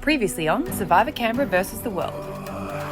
Previously on Survivor Canberra versus the World.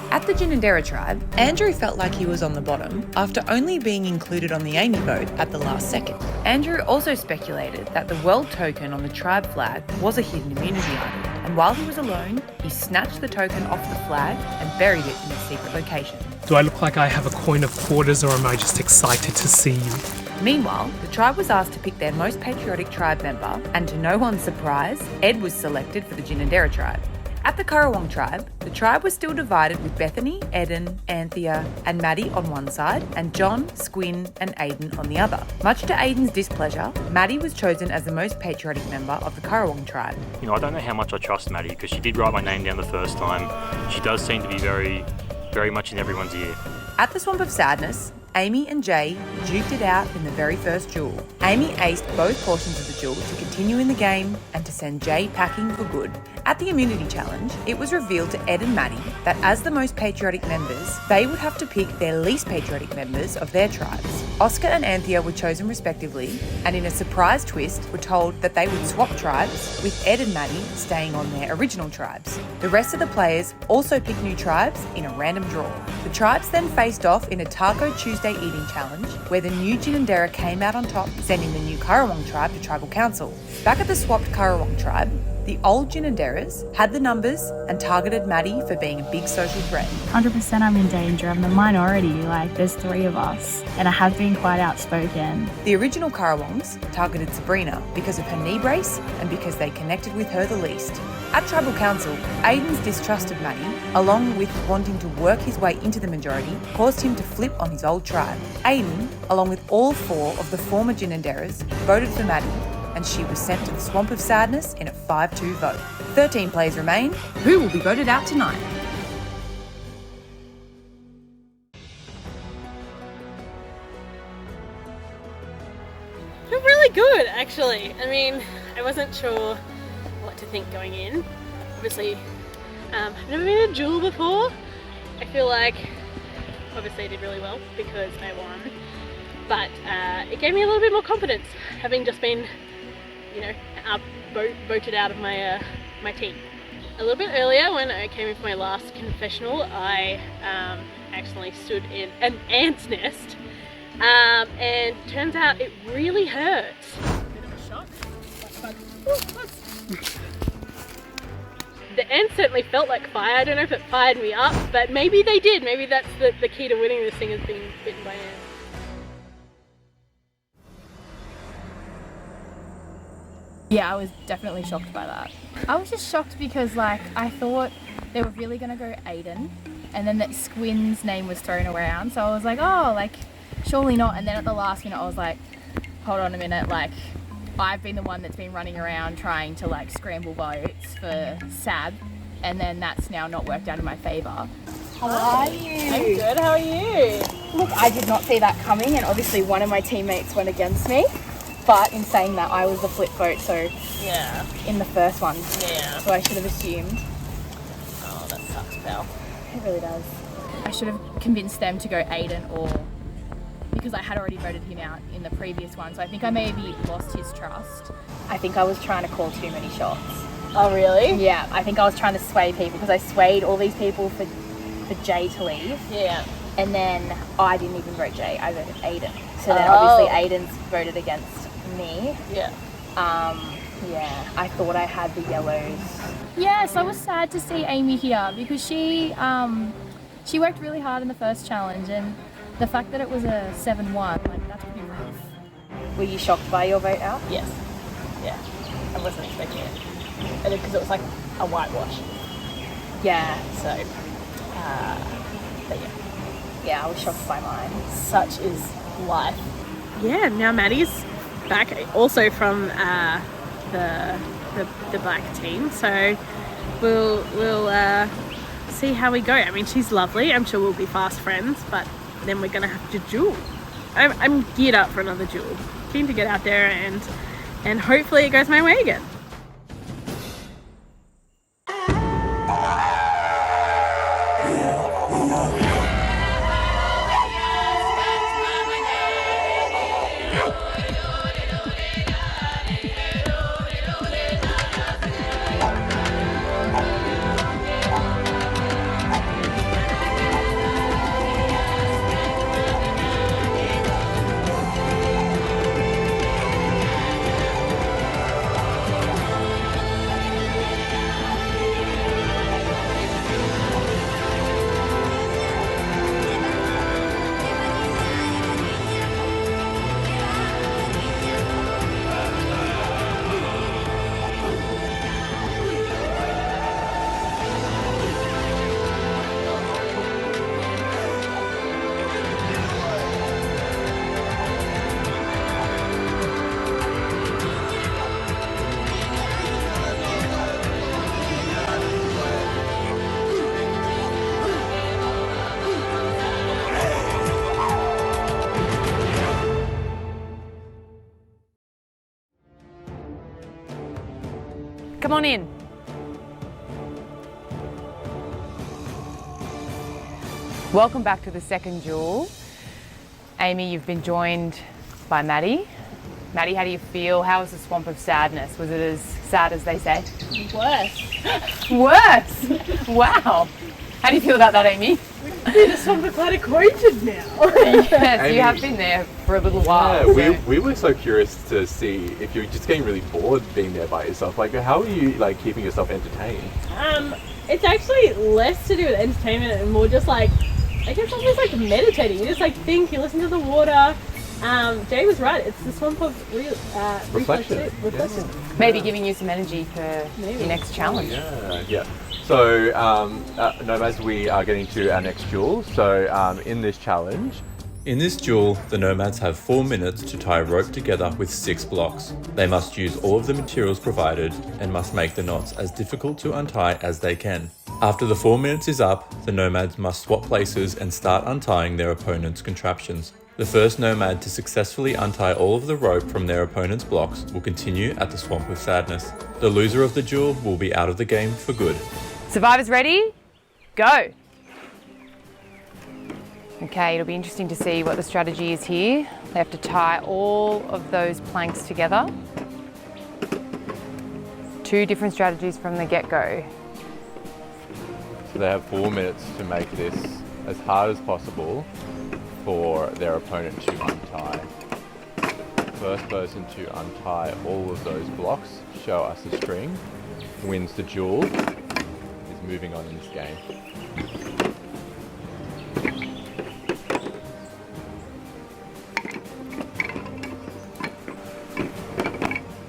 At the Ginninderra tribe, Andrew felt like he was on the bottom after only being included on the Amy vote at the last second. Andrew also speculated that the world token on the tribe flag was a hidden immunity item, and while he was alone, he snatched the token off the flag and buried it in a secret location. Do I look like I have a coin of quarters, or am I just excited to see you? Meanwhile, the tribe was asked to pick their most patriotic tribe member, and to no one's surprise, Ed was selected for the Ginninderra tribe. At the Currawong tribe, the tribe was still divided with Bethany, Eden, Anthea and Maddie on one side and John, Squin and Aiden on the other. Much to Aiden's displeasure, Maddie was chosen as the most patriotic member of the Currawong tribe. I don't know how much I trust Maddie because she did write my name down the first time. She does seem to be very much in everyone's ear. At the Swamp of Sadness, Amy and Jay duked it out in the very first duel. Amy aced both portions of the duel to continue in the game and to send Jay packing for good. At the Immunity Challenge, it was revealed to Ed and Maddie that as the most patriotic members, they would have to pick their least patriotic members of their tribes. Oscar and Anthea were chosen respectively, and in a surprise twist were told that they would swap tribes, with Ed and Maddie staying on their original tribes. The rest of the players also picked new tribes in a random draw. The tribes then faced off in a Taco Tuesday eating challenge, where the new Ginninderra came out on top, sending the new Currawong tribe to tribal council. Back at the swapped Currawong tribe, the old Ginninderras had the numbers and targeted Maddie for being a big social threat. 100% I'm in danger. I'm the minority, there's 3 of us, and I have been quite outspoken. The original Currawongs targeted Sabrina because of her knee brace and because they connected with her the least. At Tribal Council, Aiden's distrust of Maddie, along with wanting to work his way into the majority, caused him to flip on his old tribe. Aiden, along with all 4 of the former Ginninderras, voted for Maddie, and she was sent to the Swamp of Sadness in a 5-2 vote. 13 players remain. Who will be voted out tonight? Feel really good, actually. I wasn't sure what to think going in. Obviously, I've never been in a duel before. I feel like, obviously I did really well because I won, but it gave me a little bit more confidence, having just been voted out of my my team. A little bit earlier, when I came in for my last confessional, I accidentally stood in an ant's nest, and turns out it really hurts. Bit of a shock. The ants certainly felt like fire. I don't know if it fired me up, but maybe they did. Maybe that's the key to winning this thing, is being bitten by ants. Yeah, I was definitely shocked by that. I was just shocked because I thought they were really going to go Aiden, and then that Squin's name was thrown around, so I was like, surely not. And then at the last minute I was like, hold on a minute, I've been the one that's been running around trying to scramble votes for Sab, and then that's now not worked out in my favour. How are you? I'm good, how are you? Look, I did not see that coming, and obviously one of my teammates went against me. But in saying that, I was the flip vote, so Yeah. in the first one. Yeah. So I should have assumed. Oh, that sucks, pal. It really does. I should have convinced them to go Aiden, or because I had already voted him out in the previous one, so I think I maybe lost his trust. I think I was trying to call too many shots. Oh, really? Yeah, I think I was trying to sway people because I swayed all these people for Jay to leave. Yeah. And then I didn't even vote Jay, I voted Aiden. So then obviously Aiden's voted against me. Yeah. Yeah, I thought I had the yellows. Yes, I was sad to see Amy here because she worked really hard in the first challenge, and the fact that it was a 7-1, that's pretty rough. Were you shocked by your vote out? Yes. Yeah. I wasn't expecting it. And because it was like a whitewash. Yeah. So, but yeah. Yeah, I was shocked by mine. Such is life. Yeah, now Maddie's back also from the black team, so we'll see how we go. She's lovely. I'm sure we'll be fast friends, but then we're gonna have to duel. I'm geared up for another duel. Keen to get out there and hopefully it goes my way again. come on in. Welcome back to the second duel. Amy, you've been joined by Maddie. Maddie, how do you feel? How was the Swamp of Sadness? Was it as sad as they say? Worse. Worse? Wow. How do you feel about that, Amy? We're just sort of quite acquainted now. Yes, Amy, you have been there for a little while. Yeah, so- we were so curious to see if you're just getting really bored being there by yourself. Like, how are you like keeping yourself entertained? It's actually less to do with entertainment and more just like, I guess almost like meditating. You just like think, you listen to the water. Jay was right. It's the swamp of Reflection. Reflection. Maybe giving you some energy for your next challenge. Yeah. So, Nomads, we are getting to our next duel. So, in this challenge, In this duel, the Nomads have 4 minutes to tie a rope together with 6 blocks. They must use all of the materials provided and must make the knots as difficult to untie as they can. After the 4 minutes is up, the Nomads must swap places and start untying their opponent's contraptions. The first Nomad to successfully untie all of the rope from their opponent's blocks will continue at the Swamp of Sadness. The loser of the duel will be out of the game for good. Survivors ready? Go! Okay, it'll be interesting to see what the strategy is here. They have to tie all of those planks together. 2 different strategies from the get-go. so they have 4 minutes to make this as hard as possible for their opponent to untie. First person to untie all of those blocks, show us a string, wins the duel, is moving on in this game.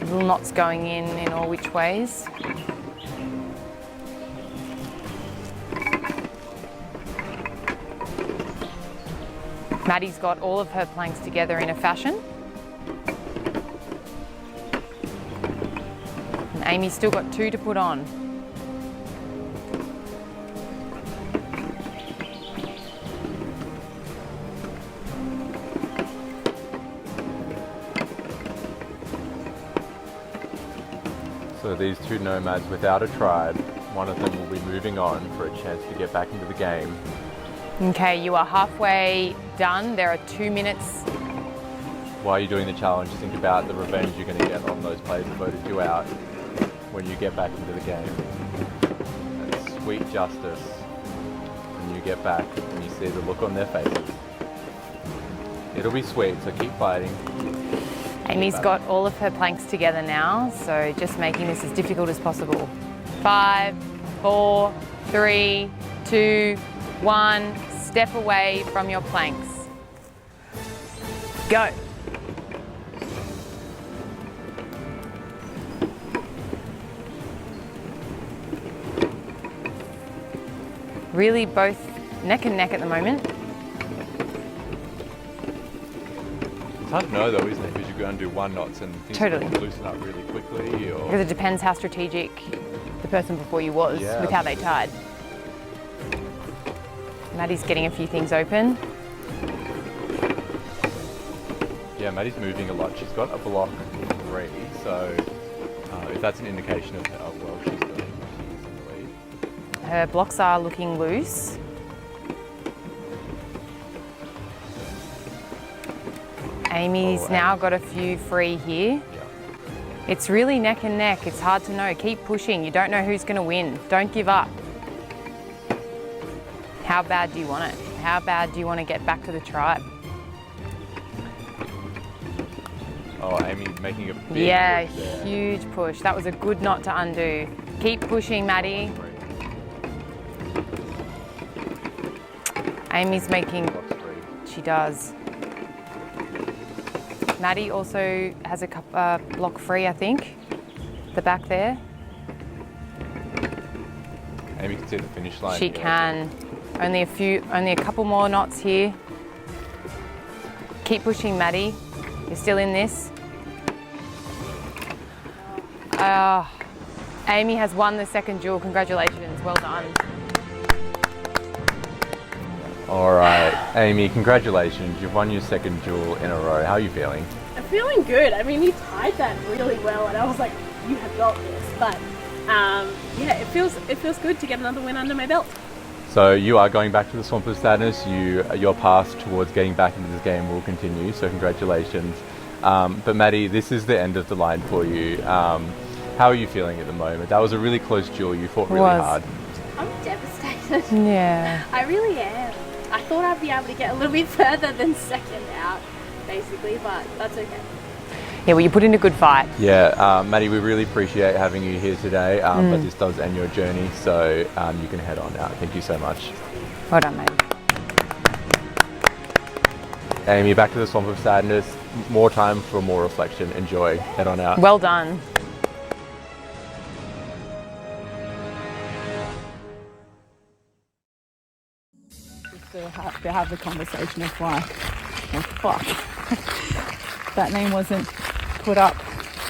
Little knots going in all which ways. Maddie's got all of her planks together in a fashion. And Amy's still got 2 to put on. So these 2 Nomads without a tribe, one of them will be moving on for a chance to get back into the game. Okay, you are halfway done. There are 2 minutes. While you're doing the challenge, think about the revenge you're going to get on those players that voted you out when you get back into the game. That's sweet justice when you get back and you see the look on their faces. It'll be sweet, so keep fighting. Amy's got all of her planks together now, so just making this as difficult as possible. 5, 4, 3, 2, 1. Step away from your planks. Go. Really both neck and neck at the moment. It's hard to know though, isn't it? Because you're going to do 1 knots and things Totally. can loosen up really quickly. Or Because it depends how strategic the person before you was Yeah, with how they tied. Maddie's getting a few things open. yeah, Maddie's moving a lot. She's got a block 3, so if that's an indication of how well she's doing, she's in the lead. Her blocks are looking loose. Amy's Oh, now got a few free here. Yeah. It's really neck and neck. It's hard to know. Keep pushing. You don't know who's going to win. Don't give up. How bad do you want it? How bad do you want to get back to the tribe? Oh, Amy making a big Yeah, push there. huge push. That was a good knot to undo. Keep pushing, Maddie. Amy's making, Blocks 3. she does. Maddie also has a block free, I think. The back there. Amy can see the finish line. She here. can. Only a couple more knots here. Keep pushing, Maddie. You're still in this. Amy has won the second duel. Congratulations. Well done. All right, Amy, congratulations. You've won your second duel in a row. How are you feeling? I'm feeling good. I mean, he tied that really well, and I was like, you have got this. But Yeah, it feels good to get another win under my belt. So you are going back to the Swamp of Sadness. Your path towards getting back into this game will continue, so congratulations. But Maddie, this is the end of the line for you. How are you feeling at the moment? That was a really close duel. You fought really hard. I'm devastated. Yeah. I really am. I thought I'd be able to get a little bit further than second out, basically, but that's okay. Yeah, well, you put in a good fight. Yeah, Maddie, we really appreciate having you here today, but this does end your journey, so you can head on out. Thank you so much. Well done, mate. Amy, back to the Swamp of Sadness. More time for more reflection. Enjoy. Head on out. Well done. To have the conversation of like, oh fuck, that name wasn't put up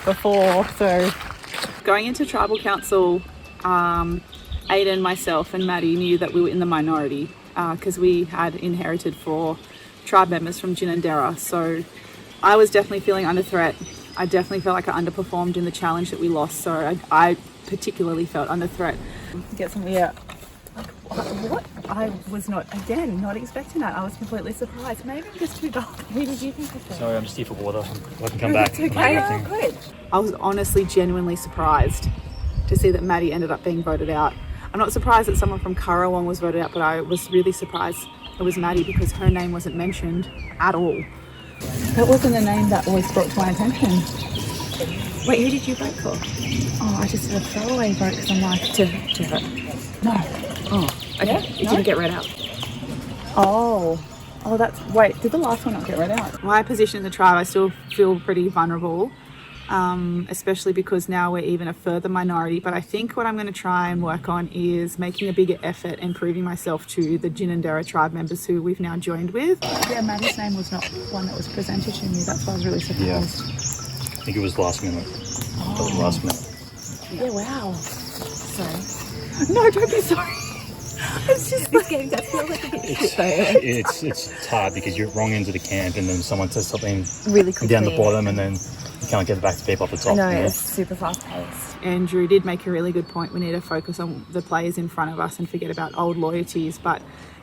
before. So going into tribal council, Aiden, myself and Maddie knew that we were in the minority because we had inherited 4 tribe members from Ginninderra. So I was definitely feeling under threat. I definitely felt like I underperformed in the challenge that we lost. So I particularly felt under threat. Get some, yeah. What? I was not expecting that. I was completely surprised. Maybe I'm just too dark. Who did you think of? Sorry, I'm just here for water. I can come back. It's okay. Good. I was honestly genuinely surprised to see that Maddie ended up being voted out. I'm not surprised that someone from Currawong was voted out, but I was really surprised it was Maddie because her name wasn't mentioned at all. That wasn't a name that was brought to my attention. Wait, who did you vote for? Oh, I just did a throwaway vote because I'm like, to vote. No. Oh, okay. Yeah? It didn't get read out. Oh, that's, wait, did the last one not get read out? My position in the tribe, I still feel pretty vulnerable, especially because now we're even a further minority. But I think what I'm going to try and work on is making a bigger effort and proving myself to the Ginninderra tribe members who we've now joined with. Yeah, Maddie's name was not one that was presented to me. That's why I was really surprised. Yeah. I think it was last minute. Oh. Last minute. Yeah, wow. Sorry. No, don't be sorry. It's just like, getting that feels like a bit shit though. It's hard because you're at wrong end of the camp and then someone says something really quickly down the bottom and then you can't get it back to people up the top. No, it's super fast paced. Andrew did make a really good point. We need to focus on the players in front of us and forget about old loyalties. But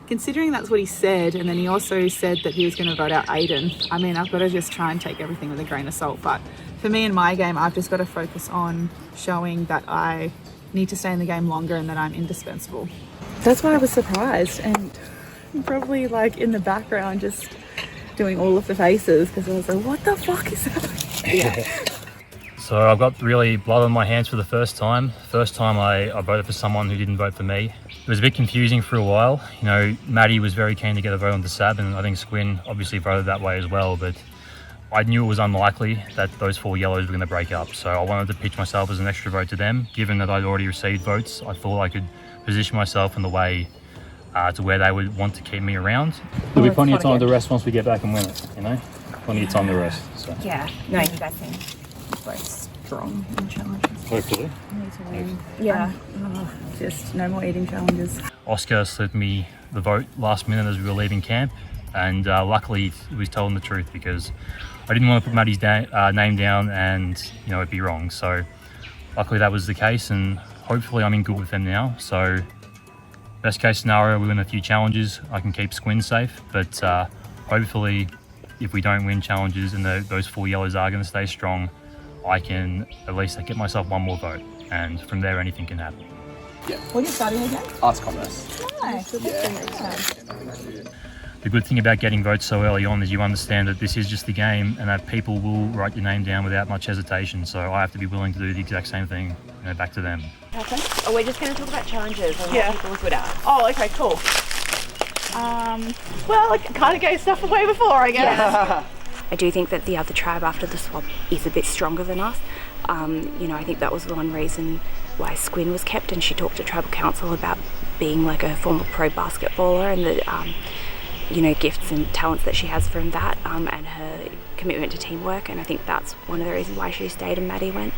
considering that's what he said, and then he also said that he was going to vote out Aiden, I mean, I've got to just try and take everything with a grain of salt. But for me in my game, I've just got to focus on showing that I need to stay in the game longer and that I'm indispensable. That's why I was surprised and probably like in the background just doing all of the faces because I was like, what the fuck is happening? Yeah. So I've got really blood on my hands for the first time. First time I voted for someone who didn't vote for me. It was a bit confusing for a while. You know, Maddie was very keen to get a vote on the Sab and I think Squin obviously voted that way as well, but I knew it was unlikely that those 4 yellows were going to break up. So I wanted to pitch myself as an extra vote to them. Given that I'd already received votes, I thought I could position myself in the way to where they would want to keep me around. There'll be plenty of time to rest once we get back and win it, you know? Plenty of time to rest. So. Yeah, no, you guys seem both strong in challenges. Hopefully. Need to win. Yeah. Just no more eating challenges. Oscar slipped me the vote last minute as we were leaving camp, and luckily he was telling the truth because I didn't want to put Maddie's name down and, you know, it'd be wrong. So luckily that was the case, and hopefully I'm in good with them now. So best case scenario, we win a few challenges. I can keep Squin safe, but hopefully if we don't win challenges and those 4 yellows are going to stay strong, I can at least get myself 1 more vote, and from there anything can happen. Yeah. What are you studying again? Arts Commerce. Nice. The good thing about getting votes so early on is you understand that this is just the game and that people will write your name down without much hesitation. So I have to be willing to do the exact same thing, you know, back to them. Okay. Oh, we're just going to talk about challenges and Yeah. what people are good at. Oh, okay, cool. Well, I kind of gave stuff away before, I guess. Yeah. I do think that the other tribe after the swap is a bit stronger than us. You know, I think that was the one reason why Squin was kept, and she talked to tribal council about being like a former pro basketballer and the you know, gifts and talents that she has from that, and her commitment to teamwork, and I think that's one of the reasons why she stayed and Maddie went.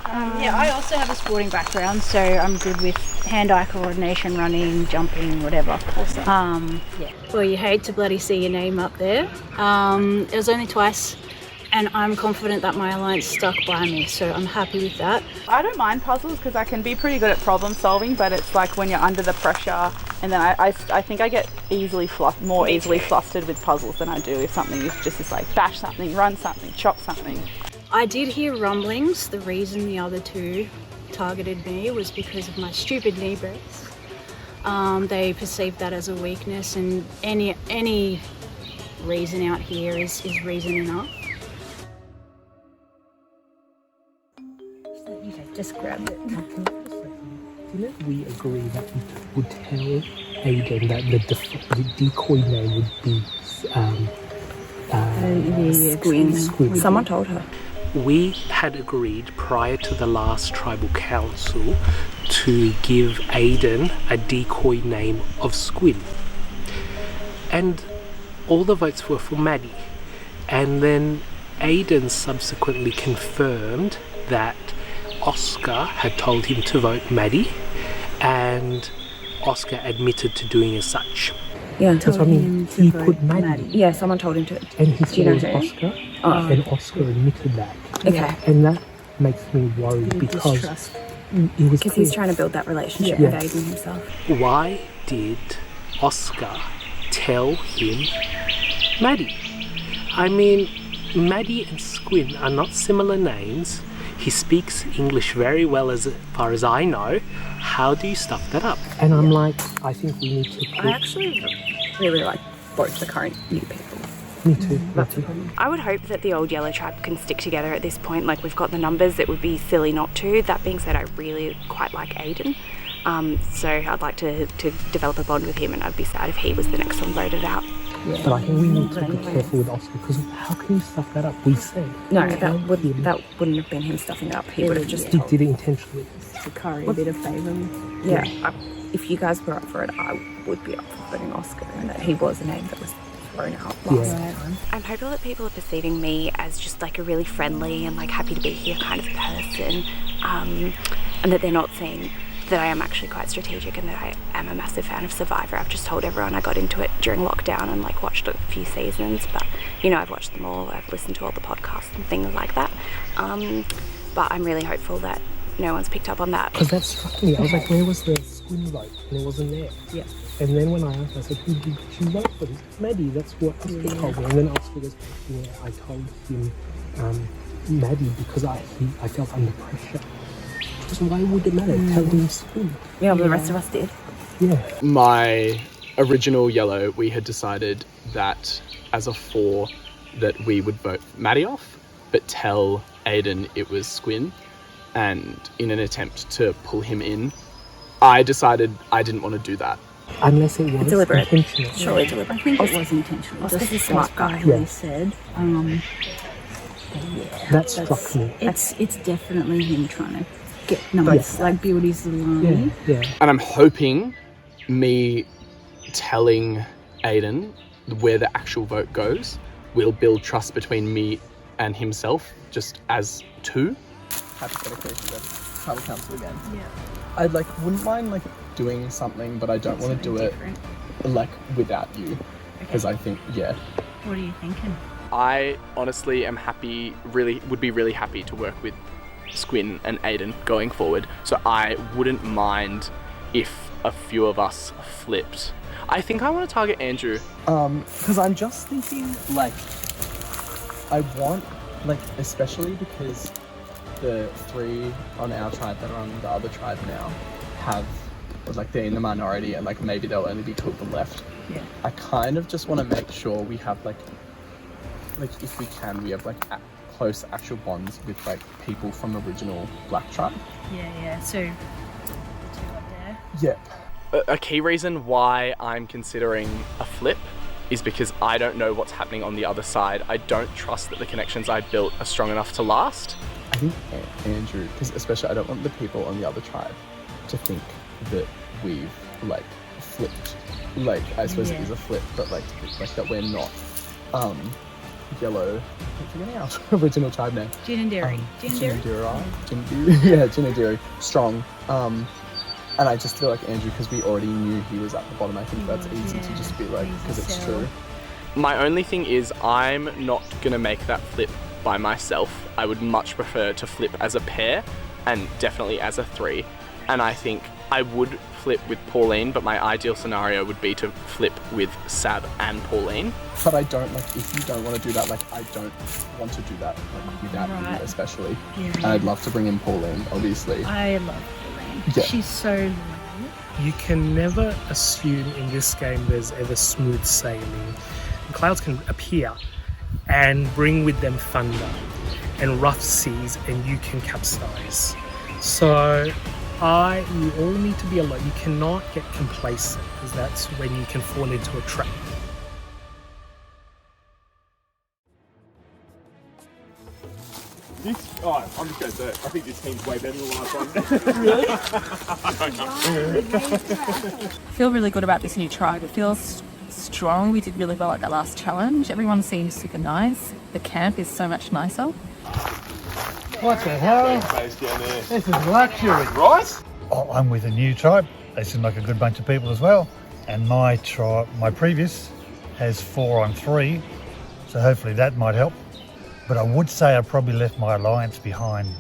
Yeah, I also have a sporting background, so I'm good with hand-eye coordination, running, jumping, whatever. Awesome. Yeah. Well, you hate to bloody see your name up there. It was only twice, and I'm confident that my alliance stuck by me, so I'm happy with that. I don't mind puzzles because I can be pretty good at problem solving, but it's like when you're under the pressure, and then I think I get more easily flustered with puzzles than I do if something is just like bash something, run something, chop something. I did hear rumblings. The reason the other two targeted me was because of my stupid knee brace. They perceived that as a weakness, and any reason out here is reason enough. Just grabbed it. Didn't we agree that we would tell Aiden that the decoy name would be Squin. Someone told her. We had agreed prior to the last tribal council to give Aiden a decoy name of Squin. And all the votes were for Maddie. And then Aiden subsequently confirmed that Oscar had told him to vote Maddie, and Oscar admitted to doing as such. Yeah, that's what I mean. He put Maddie. Yeah, someone told him to. And he said it was who? Oscar, Oh. and Oscar admitted that. Okay. And that makes me worried because it was Because he's trying to build that relationship with Aiden himself. Why did Oscar tell him Maddie? I mean, Maddie and Squin are not similar names. He speaks English very well as far as I know. How do you stuff that up? And I'm like, I think we need to I actually really like both the current new people. Me too. I would hope that the old Yellow Tribe can stick together at this point. Like, we've got the numbers, it would be silly not to. That being said, I really quite like Aiden. So I'd like to develop a bond with him, and I'd be sad if he was the next one voted out. Yeah. But I think we need to be careful with Oscar, because how can you stuff that up? We said. No, that wouldn't have been him stuffing it up. He would have just He did it intentionally. To curry a bit of favour. Yeah. If you guys were up for it, I would be up for voting Oscar, and that he was a name that was thrown out last time. I'm hopeful that people are perceiving me as just like a really friendly and like happy to be here kind of person, and that they're not seeing that I am actually quite strategic and that I am a massive fan of Survivor. I've just told everyone I got into it during lockdown and like watched a few seasons, but you know, I've watched them all, I've listened to all the podcasts and things like that. But I'm really hopeful that no one's picked up on that. Because that struck me. I was like, where was the Squin vote? And it wasn't there. Yeah. And then when I asked, I said, who did you vote for? Maddie, that's what Oscar told me. And then Oscar goes, yeah, I told him Maddie because I felt under pressure. Because why would it matter? Tell him Squin. Yeah, but the rest of us did. Yeah. My original Yellow, we had decided that as a 4 that we would vote Maddie off, but tell Aiden it was Squin. And in an attempt to pull him in, I decided I didn't want to do that. Unless it was deliberate. intentional. Surely deliberate. I think it was intentional. Oscar's Just a smart guy. like he said. That struck me. It's definitely him trying to get numbers, like build his little army. Yeah. And I'm hoping me telling Aiden where the actual vote goes will build trust between me and himself, just as 2. Hypothetically, if you go to tribal council again. Yeah. I wouldn't mind doing something, but I don't want to do it without you, because I think What are you thinking? I honestly am would be really happy to work with Squin and Aiden going forward. So I wouldn't mind if a few of us flipped. I think I want to target Andrew. Because I'm just thinking I want especially because the 3 on our tribe that are on the other tribe now have they're in the minority, and maybe they'll only be 2 of the left. Yeah. I kind of just want to make sure we have if we can, we have close actual bonds with people from original Black tribe. Yeah. So the 2 up there. Yep. A key reason why I'm considering a flip is because I don't know what's happening on the other side. I don't trust that the connections I built are strong enough to last. I think Andrew, because especially I don't want the people on the other tribe to think that we've flipped. I suppose it is a flip, but that we're not Yellow. I'm forgetting our original tribe name. Ginadiri. Ginadiri. Strong. And I just feel Andrew, because we already knew he was at the bottom, I think that's easy to just be because it's true. My only thing is I'm not gonna make that flip by myself. I would much prefer to flip as a pair and definitely as a 3. And I think I would flip with Pauline, but my ideal scenario would be to flip with Sab and Pauline. But I don't, like, if you don't want to do that, like, I don't want to do that, like, without you especially. Yeah. And I'd love to bring in Pauline, obviously. I love Pauline. Yeah. She's so You can never assume in this game there's ever smooth sailing. Clouds can appear and bring with them thunder and rough seas, and you can capsize. So you all need to be alert. You cannot get complacent, because that's when you can fall into a trap. I'm just going to say it. I think this team's way better than the last one. Really? I feel really good about this new tribe. It feels strong. We did really well at that last challenge. Everyone seems super nice. The camp is so much nicer. What the hell? This is luxury. Right? Oh, I'm with a new tribe. They seem like a good bunch of people as well. And my tribe, my previous, has 4 on 3. So hopefully that might help. But I would say I probably left my alliance behind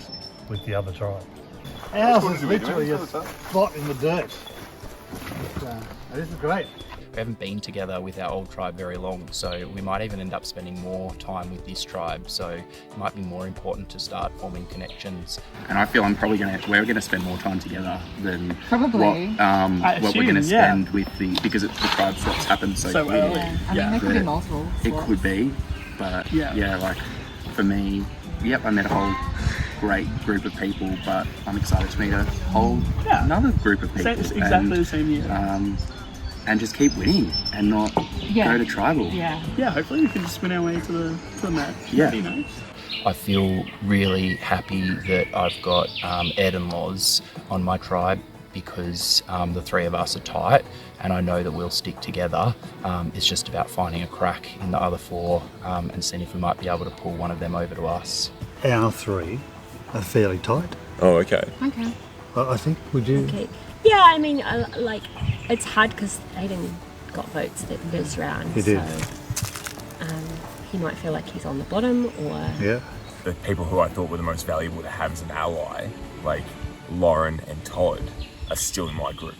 with the other tribe. Ours is literally a spot in the dirt. This is great. We haven't been together with our old tribe very long, so we might even end up spending more time with this tribe, so it might be more important to start forming connections. And I feel we're going to spend more time together than Probably. what we're going to spend with because the tribe swaps happen so quickly. early. I mean, there could be multiple It swaps. could be, but like for me, I met a whole great group of people, but I'm excited to meet a whole another group of people. It's exactly the same year. And just keep winning and not go to tribal. Yeah, hopefully we can just win our way to the match. Yeah. You know? I feel really happy that I've got Ed and Loz on my tribe, because the 3 of us are tight, and I know that we'll stick together. It's just about finding a crack in the other 4 and seeing if we might be able to pull one of them over to us. Our 3 are fairly tight. Oh, okay. Okay. I think, would you? Okay. Yeah, I mean, it's hard because Aiden got votes that first round. He did. So, he might feel like he's on the bottom, or... Yeah. The people who I thought were the most valuable to have as an ally, like Lauren and Todd, are still in my group.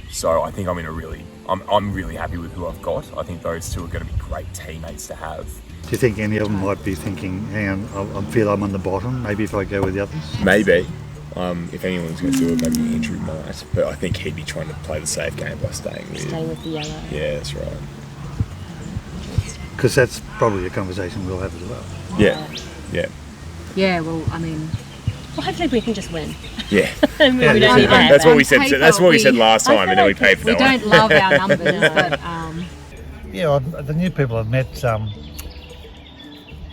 So I think I'm really happy with who I've got. I think those 2 are going to be great teammates to have. Do you think any of them might be thinking, hang on, I feel I'm on the bottom, maybe if I go with the others? Maybe. If anyone's going to do it, maybe Andrew might. But I think he'd be trying to play the safe game by staying with the yellow. Yeah, that's right. Because that's probably a conversation we'll have as well. Yeah. Yeah, well, I mean... Well, hopefully we can just win. Yeah. I mean, we don't need that. That's what we said. That's what we said last time, and then we paid for that one. We don't love our numbers, but... Yeah, the new people I've met,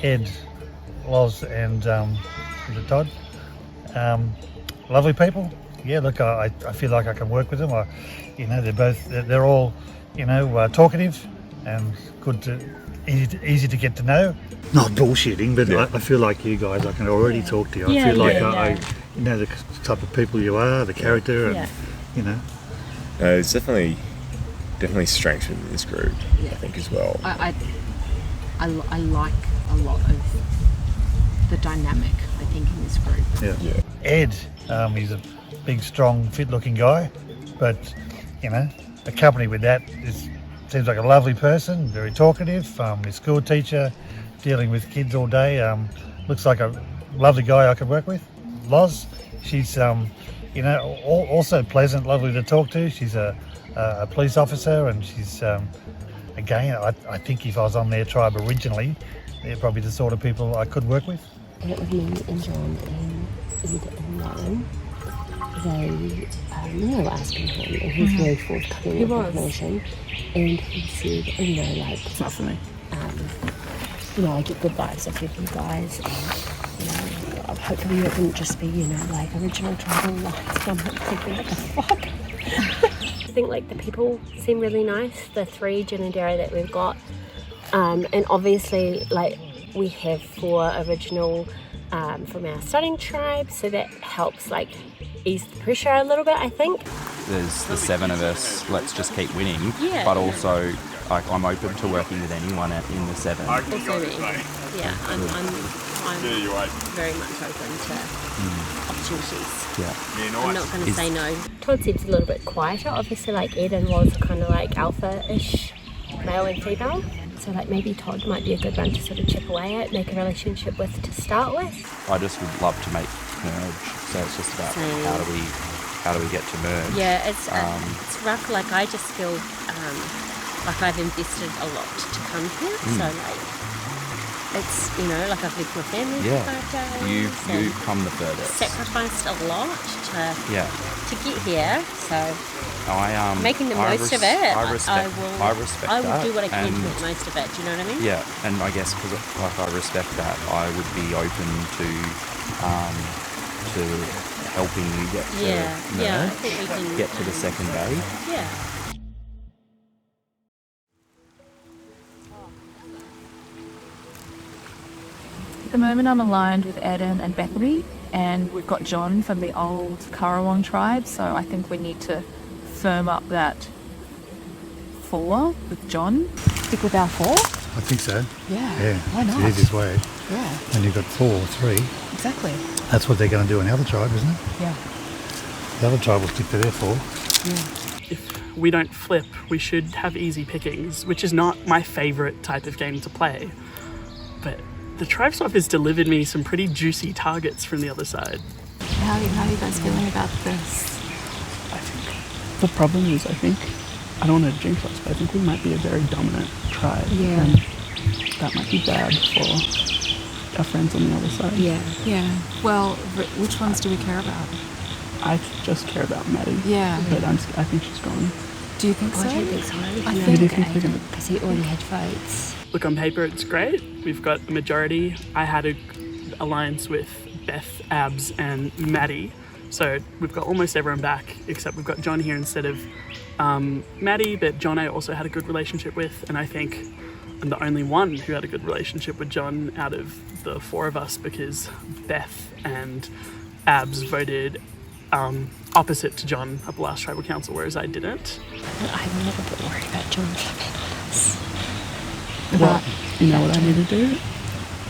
Ed, Loz and Todd. Lovely people. Yeah, look, I feel like I can work with them. They're all, talkative and good to, easy to get to know. Not bullshitting, but I feel like you guys, I can already talk to you. I feel like I know the type of people you are, the character, and There's definitely strength in this group, I think, as well. I like a lot of the dynamic, I think, in this group. Yeah. Ed, he's a big, strong, fit-looking guy, but accompanied with that seems like a lovely person, very talkative. His school teacher, dealing with kids all day. Looks like a lovely guy I could work with. Loz, she's also pleasant, lovely to talk to. She's a police officer, and she's again, I think if I was on their tribe originally, they're probably the sort of people I could work with. And it was me and John and Ed and Ryan. They were asking him, and he's very forthcoming with information. And he said, It's not for me. I get good vibes off of you guys, and hopefully it wouldn't just be, original tribal lights. I'm not thinking, what the fuck? I think the people seem really nice, the 3 Ginadera that we've got, and obviously we have 4 original from our starting tribe, so that helps ease the pressure a little bit, I think. There's the 7 of us, let's just keep winning, Yeah. but also I'm open to working with anyone in the 7. Also me. Yeah, I'm I'm very much open to opportunities. Yeah. I'm not going to say no. Todd seems a little bit quieter. Obviously, like Eden was kind of like alpha-ish, male and female. So like maybe Todd might be a good one to sort of chip away at, make a relationship with to start with. I just would love to make merge, so it's just about how do we get to merge. Yeah, it's rough. Like I just feel like I've invested a lot to come here. So like it's, you know, like I've lived with my family for 5 days. You've come the furthest. Sacrificed a lot to get here. So making the most of it. I respect I will that. do what I can to make the most of it. Do you know what I mean? Yeah, and I guess because like I respect that, I would be open to helping you get to merge, I think we can get to the second day. Yeah. At the moment I'm aligned with Eden and Bethany, and we've got John from the old Currawong tribe, so I think we need to firm up that 4 with John. Stick with our 4? I think so. Yeah. Why It's not? the easiest way. Yeah. And you've got 4 or 3. Exactly. That's what they're going to do in the other tribe, isn't it? Yeah. The other tribe will stick to their 4. Yeah. If we don't flip, we should have easy pickings, which is not my favourite type of game to play. But the tribe swap has delivered me some pretty juicy targets from the other side. How are you guys feeling about this? The problem is, I don't want to jinx us, but I think we might be a very dominant tribe. Yeah. And that might be bad for our friends on the other side. Yeah. Well, which ones do we care about? I just care about Maddie. Yeah. But I think she's gone. Do you think so? I don't think so. I You think do think they're gonna... Because he already had votes. Look, on paper, it's great. We've got a majority. I had an alliance with Beth, Abs, and Maddie. So we've got almost everyone back, except we've got John here instead of Maddie, but John I also had a good relationship with, and I think I'm the only one who had a good relationship with John out of the 4 of us, because Beth and Abs voted opposite to John at the last tribal council, whereas I didn't. I'm a little bit worried about John, if I'm being honest. Well, you know what I need to do?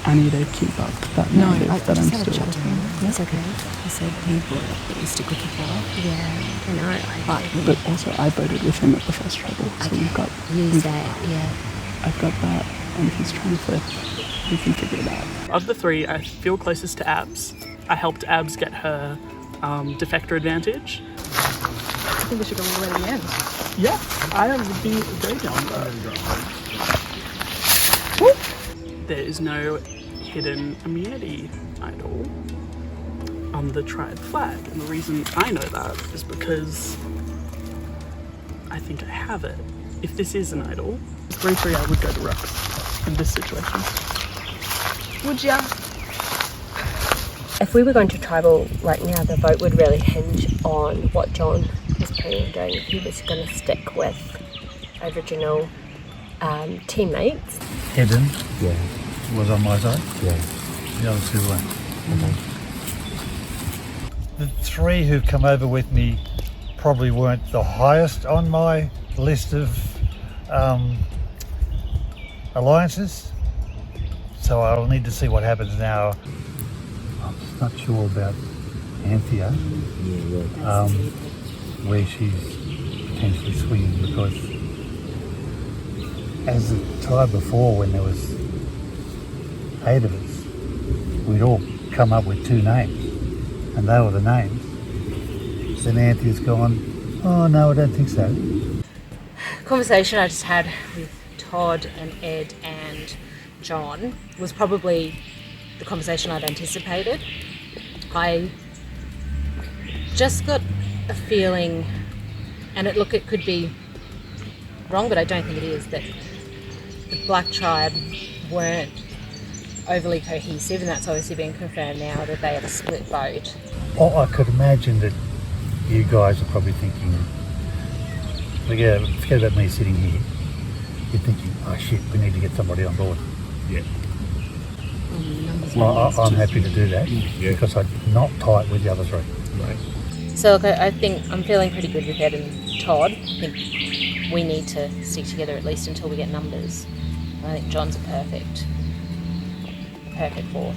I need to keep up that narrative that I'm still working on. That's okay. I said you stick with the 4. Yeah, I know. But also, I voted with him at the first tribal, so you've got... Use that, yeah. I've got that, and if he's trying to flip, we can figure it out. Of the 3, I feel closest to Abs. I helped Abs get her defector advantage. I think we should go all the way to the end. Yeah, I would be very down with that. There is no hidden immunity idol on the tribe flag, and the reason I know that is because I think I have it. If this is an idol, 3-3 I would go to Rooks in this situation. Would ya? If we were going to tribal right now, the vote would really hinge on what John was planning on doing. If he was going to stick with original teammates. Eden was on my side. Yeah. The other 2 weren't. The 3 who've come over with me probably weren't the highest on my list of alliances. So I'll need to see what happens now. I'm just not sure about Anthea, where she's potentially swinging, because as the time before, when there was 8 of us, we'd all come up with 2 names, and they were the names. Then Anthea's gone, oh no, I don't think so. Conversation I just had with Todd and Ed and John was probably the conversation I'd anticipated. I just got a feeling, and it could be wrong, but I don't think it is, that the Black Tribe weren't overly cohesive, and that's obviously been confirmed now that they had a split vote. Oh, I could imagine that you guys are probably thinking, forget about me sitting here. You're thinking, oh shit, we need to get somebody on board. Yeah. Well, I'm happy to do that because I'm not tight with the other 3. Right. So look, I think I'm feeling pretty good with Ed and Todd. I think we need to stick together at least until we get numbers. I think John's a perfect 4th.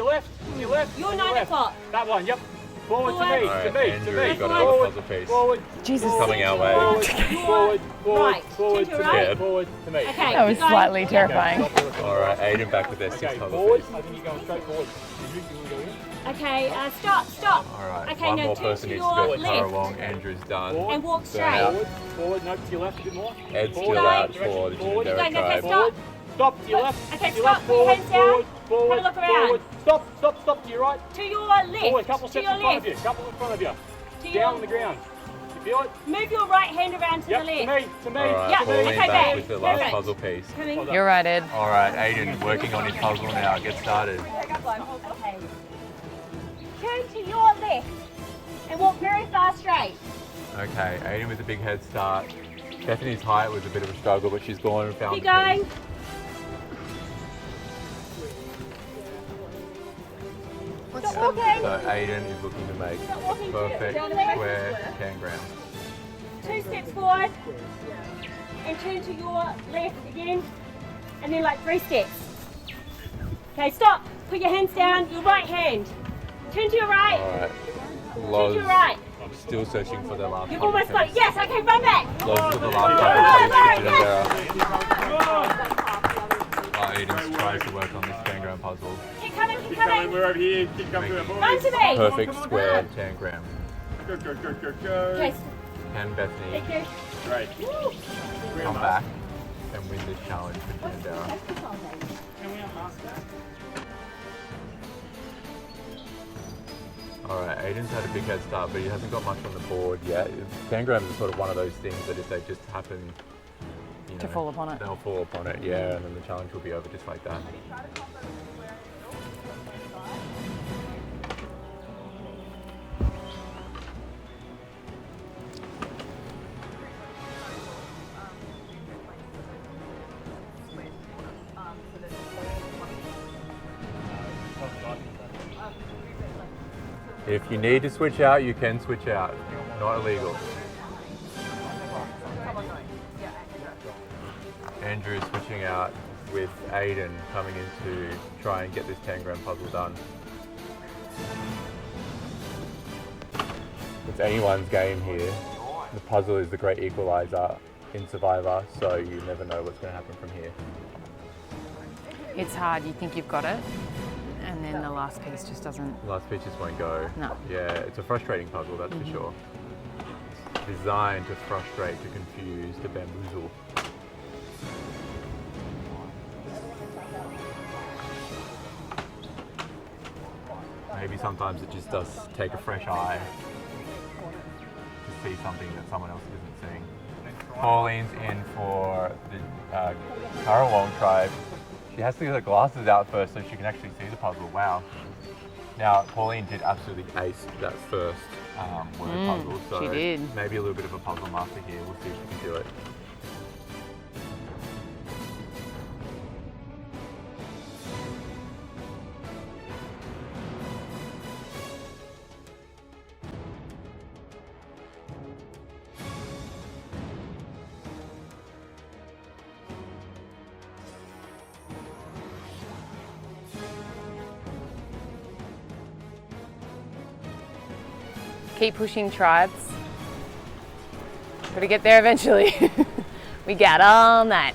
your left, to your left. You're to your 9 left. o'clock. That one, yep. Forward to me, Forward. Alright, to me, Andrew, to me. you got Forward, a puzzle piece. forward. Jesus. Coming our way. Forward, Right. forward To to right. me, forward to me. Okay. That was keep going. slightly terrifying. Alright, Aiden back with their 6 Okay, puzzle forward. piece. I think you're going straight forward. You want to go in? Okay, stop. Alright, Okay, one now more turn person to needs to go your to left. Currawong. Andrew's done. And walk Burn straight. out. Forward, no, to your left a bit more. Ed's Forward. still out Direction, for the forward. Gingendera Okay, tribe. stop. Stop, to your left. Okay, to your stop. left, Put your forward, hands down. forward, Have a look around. forward. Stop, to your right. To your left. Forward, a couple to steps your in front of left. you, couple in front of you. To Down your on the ground. Feel it? Move your right hand around to Yep, the left. to me. Alright, Yeah, Pauline okay, back babe. with the last Perfect. puzzle piece. Coming. You're right, Ed. Alright, Aiden working on his puzzle now. Get started. Okay. Turn to your left and walk very fast straight. Okay, Aiden with a big head start. Bethany's height was a bit of a struggle, but she's gone and found Keep the going. piece. Stop walking. So Aiden is looking to make perfect square tangram. 2 steps forward and turn to your left again, and then like 3 steps. Okay, stop. Put your hands down. Your right hand. Turn to your right. Alright. Turn to Loz your right. still searching for their last You've puzzle almost piece. got it. Yes. Okay, run back. Loz with the last puzzle piece. Aiden tries to work on this tangram puzzle. Keep coming. Keep coming. We're over here. Keep coming to the boys. Run to me. Perfect square tangram. Go. Okay. Can Bethany Thank you. Great. come back and win this challenge for Ginendara? Alright, Aiden's had a big head start, but he hasn't got much on the board yet. Tangrams are sort of one of those things that if they just happen, you know, To fall upon it. They'll fall upon it, yeah, and then the challenge will be over just like that. If you need to switch out, you can switch out. Not illegal. Andrew is switching out with Aiden coming in to try and get this tangram puzzle done. It's anyone's game here. The puzzle is the great equalizer in Survivor, so you never know what's going to happen from here. It's hard. You think you've got it, and then the last piece just doesn't. The last piece just won't go. No. Yeah, it's a frustrating puzzle, that's for sure. It's designed to frustrate, to confuse, to bamboozle. Maybe sometimes it just does take a fresh eye to see something that someone else isn't seeing. Pauline's in for the Karawong tribe. She has to get her glasses out first so she can actually see the puzzle. Wow. Now, Pauline did absolutely ace that first word puzzle, so she did. maybe a little bit of a puzzle master here. We'll see if she can do it. Keep pushing, tribes. Gotta get there eventually. We got all night.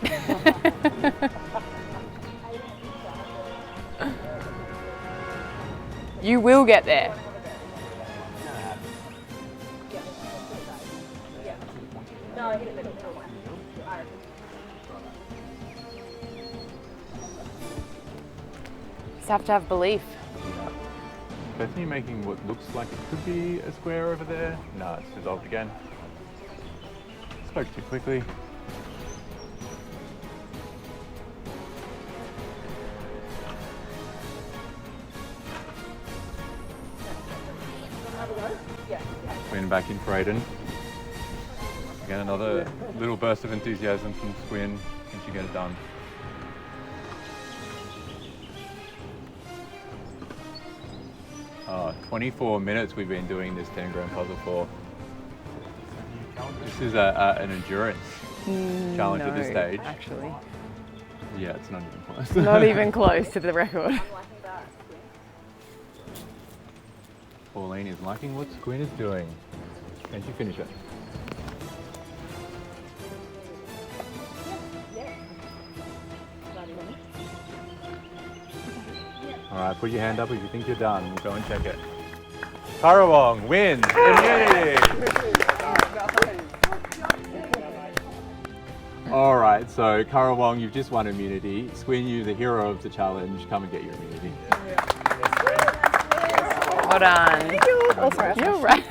You will get there. Just have to have belief. Bethany making what looks like it could be a square over there. No, it's dissolved again. Spoke too quickly. Squin back in for Aiden. Again, another little burst of enthusiasm from Squin. Can she get it done? Oh, 24 minutes we've been doing this tangram puzzle for. This is an endurance challenge at this stage. Actually. Yeah, it's not even close. Not even close to the record. Pauline is liking what Squin is doing. Can she finish it? Alright, put your hand up if you think you're done. We'll go and check it. Karawong wins immunity! Alright, so Karawong, you've just won immunity. Squin, you the hero of the challenge. Come and get your immunity. Hold on. Oh, sorry. You're right.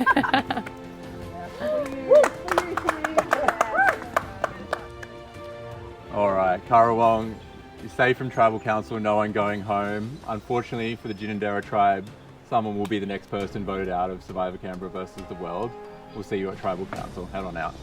Currawong, you're safe from Tribal Council, no one going home. Unfortunately for the Ginninderra tribe, someone will be the next person voted out of Survivor Canberra versus the world. We'll see you at Tribal Council. Head on out.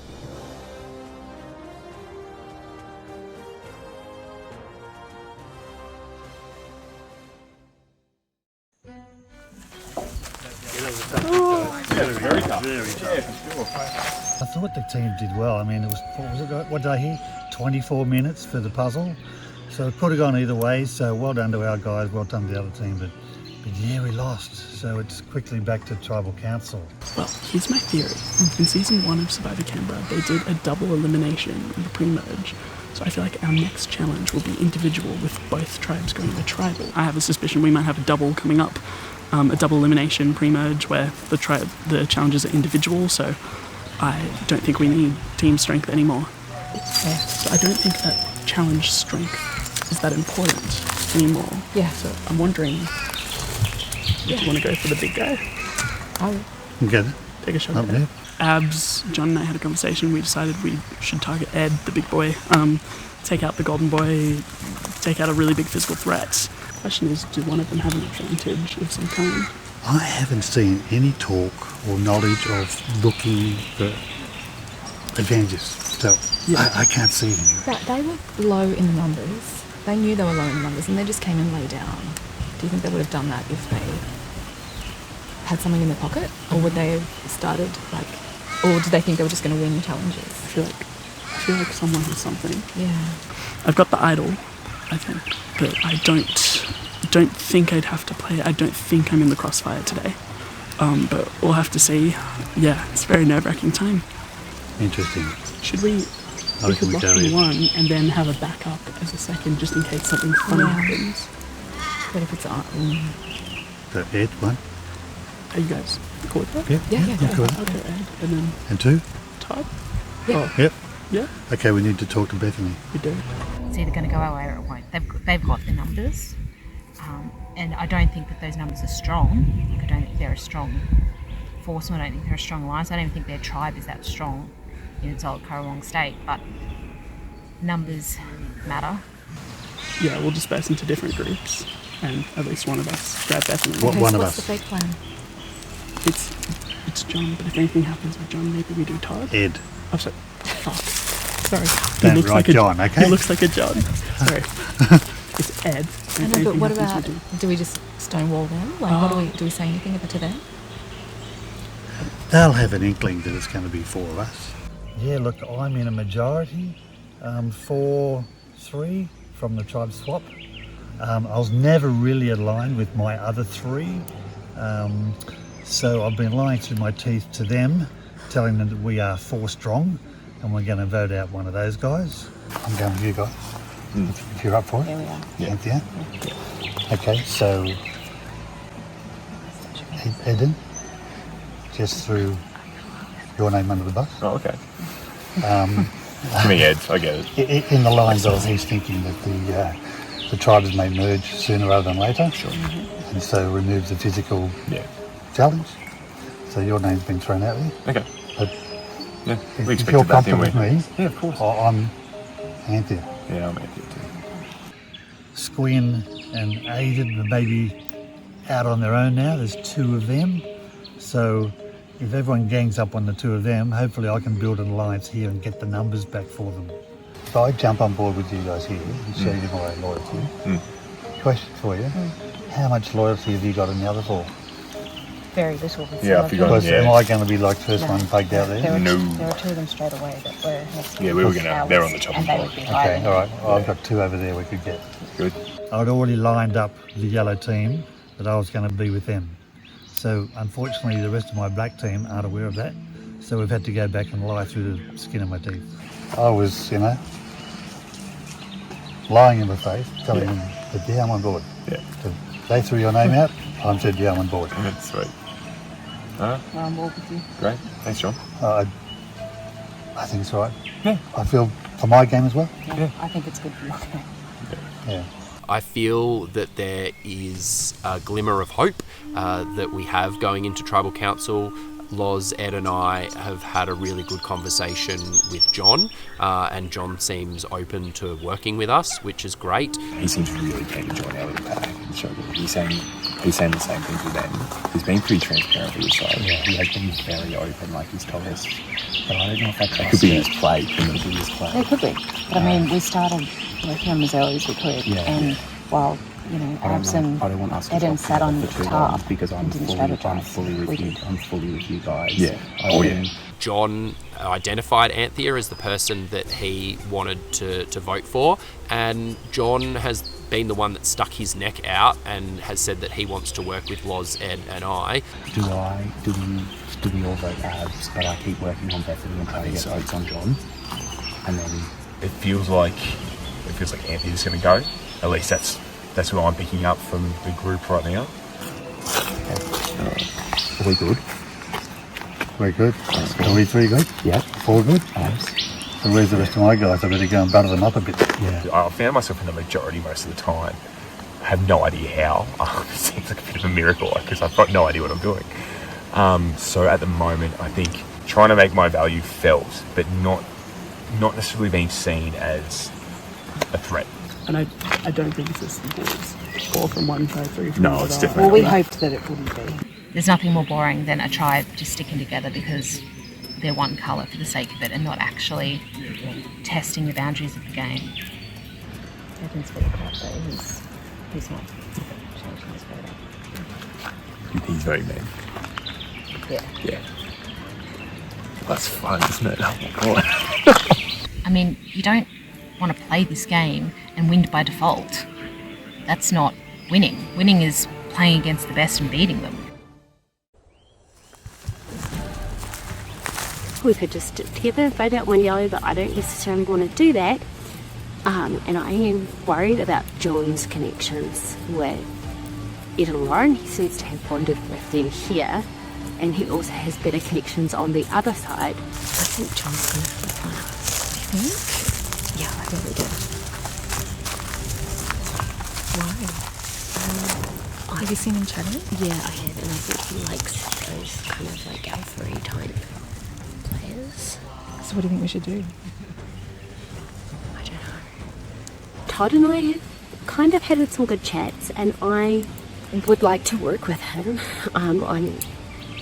Very tough. Yeah, for sure. I thought the team did well. I mean, it was, what did I hear? 24 minutes for the puzzle. So it could have gone either way. So well done to our guys, well done to the other team. But yeah, we lost. So it's quickly back to Tribal Council. Well, here's my theory. In season 1 of Survivor Canberra, they did a double elimination in the pre-merge. So I feel like our next challenge will be individual with both tribes going to tribal. I have a suspicion we might have a double coming up. A double elimination pre-merge where the challenges are individual, so I don't think we need team strength anymore. So I don't think that challenge strength is that important anymore. Yeah. So I'm wondering, would you want to go for the big guy? Okay. Take a shot Up at it. there. Abs, John and I had a conversation. We decided we should target Ed, the big boy, take out the golden boy, take out a really big physical threat. The question is, do one of them have an advantage of some kind? I haven't seen any talk or knowledge of looking for advantages. So I can't see them. They were low in the numbers. They knew they were low in the numbers and they just came and lay down. Do you think they would have done that if they had something in their pocket? Or would they have started or did they think they were just going to win the challenges? I feel like someone has something. Yeah. I've got the idol, I think, but I don't think I'd have to play it. I don't think I'm in the crossfire today. But we'll have to see. Yeah, it's a very nerve-wracking time. Interesting. Should we could lock in one and then have a backup as a second just in case something funny happens. But if it's So Ed, one. Are you guys cool with that? Yeah. Cool. Okay, Ed, and then And 2? Todd? Yeah. Oh, Yep. Yeah. Okay, we need to talk to Bethany. We do. It's either going to go our way or it won't. They've got the numbers, and I don't think that those numbers are strong. I don't think they're a strong foursome. I don't think they're a strong alliance. I don't even think their tribe is that strong in its old Currawong state. But numbers matter. Yeah, we'll disperse into different groups, and at least one of us grab Bethany. What's the fake plan? It's John, but if anything happens with John, maybe we do Todd. Ed. Oh, sorry. Fuck. Sorry. Don't He looks write like a John, okay? He looks like a John. Sorry. It's Ed. I know, but what about, do we just stonewall them? Do we say anything to them? They'll have an inkling that it's going to be 4 of us. Yeah, look, I'm in a majority, 4-3 from the tribe swap. I was never really aligned with my other 3, so I've been lying through my teeth to them, telling them that we are 4 strong, and we're going to vote out one of those guys. I'm going with you guys. If you're up for it. Here we are. Anthea? Okay, so Eden, just threw your name under the bus. Oh, okay. I mean, Ed, I get it. In the lines of he's thinking that the tribes may merge sooner rather than later. Sure. And so remove the physical challenge. So your name's been thrown out there. Okay. But yeah, we if you're expected that, comfortable didn't we? with me, Yeah, of course. I'm Anthea. Yeah, I'm Anthea too. Squin and Aiden are maybe out on their own now. There's 2 of them. So if everyone gangs up on the 2 of them, hopefully I can build an alliance here and get the numbers back for them. So I jump on board with you guys here and show you my loyalty. Question for you. How much loyalty have you got in the other 4? Very little. Yeah, I forgot. Am I going to be like first one bugged out there? There were 2 of them straight away that were next to Yeah, we were going to, they're on the chopping block. Okay, all right. Well, I've got 2 over there we could get. Good. I'd already lined up the yellow team that I was going to be with them. So unfortunately the rest of my black team aren't aware of that. So we've had to go back and lie through the skin of my teeth. I was, lying in the face, telling them that I'm on board. Yeah. So they threw your name out, I said I'm on board. That's sweet. Alright. I'm on board with you. Great. Thanks, John. I think it's all right. Yeah. I feel for my game as well. Yeah. I think it's good for your game. Yeah. I feel that there is a glimmer of hope that we have going into Tribal Council. Loz, Ed and I have had a really good conversation with John, and John seems open to working with us, which is great. He seems really keen to join our little pack and show them. He's saying the same thing to them. He's been pretty transparent with his side. Yeah, he has been very open, like he's told us. But I don't know if I trust It could be his play. Couldn't it be his play? It could be. But I mean, we started working on as early as we could. Yeah, and while, you know, Abs and I don't want us to Eden talk sat on for the too guitar long because I'm fully with you guys. Yeah. John identified Anthea as the person that he wanted to vote for, and John has been the one that stuck his neck out and has said that he wants to work with Loz, Ed and I. Do we all vote Abs, but I keep working on Bethany and trying to get votes on John? And then It feels like Anthea's going to go. At least that's what I'm picking up from the group right now. Are we good? We're good. Are we three good? Yeah. Four good? Abs. So where's the rest of my guys? I better go and butter them up a bit. Yeah. I found myself in the majority most of the time. I have no idea how. It seems like a bit of a miracle because I've got no idea what I'm doing. So at the moment, I think trying to make my value felt, but not necessarily being seen as a threat. And I don't think it's as simple as 4 from one tribe, 3 from No, another. it's definitely Well, we hoped that it wouldn't be. There's nothing more boring than a tribe just sticking together because they're one colour for the sake of it and not actually testing the boundaries of the game. Eden's very crap though. He's not changing his photo. He's very mean. Yeah. Yeah. That's fun, isn't it? Oh my god. I mean, you don't want to play this game and win by default. That's not winning. Winning is playing against the best and beating them. We could just stick together and vote out one yellow, but I don't necessarily want to do that. And I am worried about John's connections with Ed and Lauren. He seems to have bonded with them here, and he also has better connections on the other side. I think John's going to flip on us. You think? Yeah, I really do. Why? Have you seen him chatting? Yeah, I have, and I think he likes those kind of like alpha-y type players. So what do you think we should do? I don't know. Todd and I have kind of had some good chats, and I would like to work with him. I'm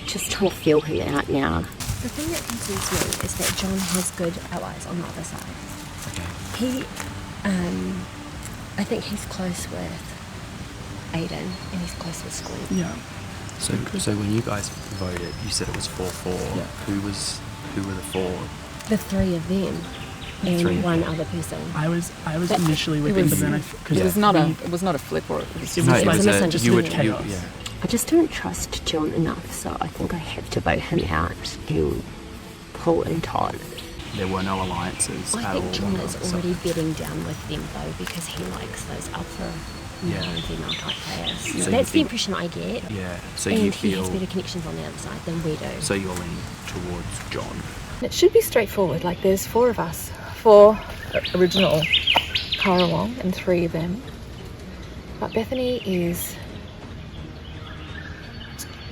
just trying to feel him out now. The thing that concerns me is that John has good allies on the other side. He, I think he's close with Aiden and he's close with Squid. Yeah. So when you guys voted, you said it was 4-4. Yeah. Who were the 4? The 3 of them and Three. one other person. I was But initially it with him, was- but then It was not a flip, or it was It was like a misunderstanding. chaos. Yeah. I just don't trust John enough, so I think I have to vote him out and Paul and Todd. There were no alliances I at all. think John on the is other side. already bedding down with them though because he likes those alpha male and female type players. So you That's the think- impression I get. Yeah. So and you he has feel. better connections on the other side than we do. So you're leaning towards John. It should be straightforward. Like there's 4 of us, 4 original Karawong and 3 of them. But Bethany is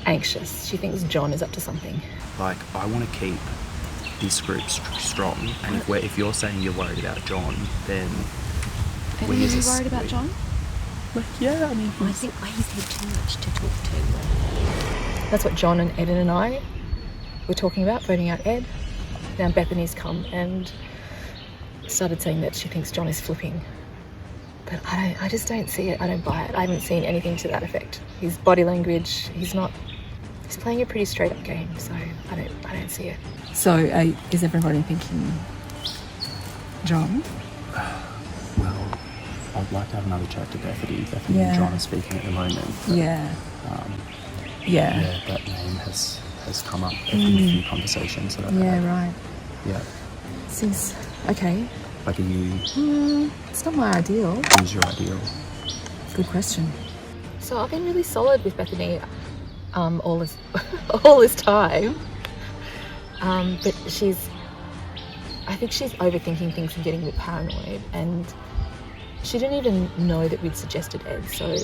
anxious. She thinks John is up to something. Like, I want to keep this group strong, and if you're saying you're worried about John, then Are you worried about John? Yeah, I mean, I think he's had too much to talk to. That's what John and Eden and I were talking about, voting out Ed. Now Bethany's come and started saying that she thinks John is flipping. But I just don't see it. I don't buy it. I haven't seen anything to that effect. His body language, he's playing a pretty straight up game, so I don't see it. So is everybody thinking John? Well, I'd like to have another chat to Bethany. Bethany Yeah. and John are speaking at the moment. but, Yeah. yeah, Yeah. that name has come up in a few conversations that I've Yeah, had. right. Yeah. Seems okay. Like, are you? It's not my ideal. Who's your ideal? Good question. So I've been really solid with Bethany all this time. But I think she's overthinking things and getting a bit paranoid, and she didn't even know that we'd suggested Ed, so